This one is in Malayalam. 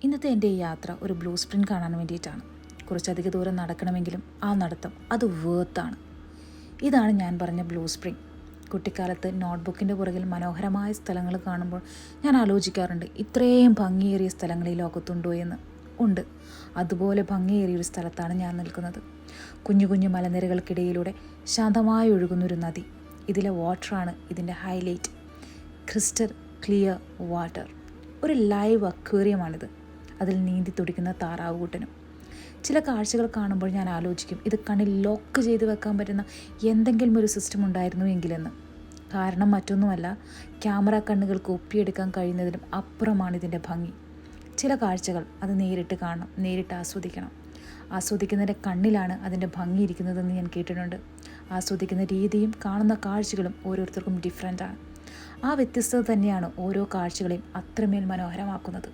ഇന്നത്തെ എൻ്റെ ഈ യാത്ര ഒരു ബ്ലൂ സ്പ്രിംഗ് കാണാൻ വേണ്ടിയിട്ടാണ്. കുറച്ചധികം ദൂരം നടക്കണമെങ്കിലും ആ നടത്തം അത് വേർത്താണ്. ഇതാണ് ഞാൻ പറഞ്ഞ ബ്ലൂ സ്പ്രിംഗ്. കുട്ടിക്കാലത്ത് നോട്ട്ബുക്കിൻ്റെ പുറകിൽ മനോഹരമായ സ്ഥലങ്ങൾ കാണുമ്പോൾ ഞാൻ ആലോചിക്കാറുണ്ട്, ഇത്രയും ഭംഗിയേറിയ സ്ഥലങ്ങൾ ഈ ലോകത്തുണ്ടോ എന്ന്. ഉണ്ട്. അതുപോലെ ഭംഗിയേറിയൊരു സ്ഥലത്താണ് ഞാൻ നിൽക്കുന്നത്. കുഞ്ഞു കുഞ്ഞു മലനിരകൾക്കിടയിലൂടെ ശാന്തമായി ഒഴുകുന്നൊരു നദി. ഇതിലെ വാട്ടറാണ് ഇതിൻ്റെ ഹൈലൈറ്റ്. Crystal clear water. ഒരു ലൈവ് അക്വേറിയമാണിത്. അതിൽ നീന്തി തുടിക്കുന്ന താറാവുകൂട്ടനും. ചില കാഴ്ചകൾ കാണുമ്പോൾ ഞാൻ ആലോചിക്കും, ഇത് കണ്ണിൽ ലോക്ക് ചെയ്ത് വെക്കാൻ പറ്റുന്ന എന്തെങ്കിലും ഒരു സിസ്റ്റം ഉണ്ടായിരുന്നു എങ്കിലെന്ന്. കാരണം മറ്റൊന്നുമല്ല, ക്യാമറ കണ്ണുകൾക്ക് ഒപ്പിയെടുക്കാൻ കഴിയുന്നതിനും അപ്പുറമാണ് ഇതിൻ്റെ ഭംഗി. ചില കാഴ്ചകൾ അത് നേരിട്ട് കാണണം, നേരിട്ട് ആസ്വദിക്കണം. ആസ്വദിക്കുന്നതിൻ്റെ കണ്ണിലാണ് അതിൻ്റെ ഭംഗി ഇരിക്കുന്നതെന്ന് ഞാൻ കേട്ടിട്ടുണ്ട്. ആസ്വദിക്കുന്ന രീതിയും കാണുന്ന കാഴ്ചകളും ഓരോരുത്തർക്കും ഡിഫറെൻ്റാണ്. ആ വ്യത്യസ്തത തന്നെയാണ് ഓരോ കാഴ്ചകളെയും അത്രമേൽ മനോഹരമാക്കുന്നത്.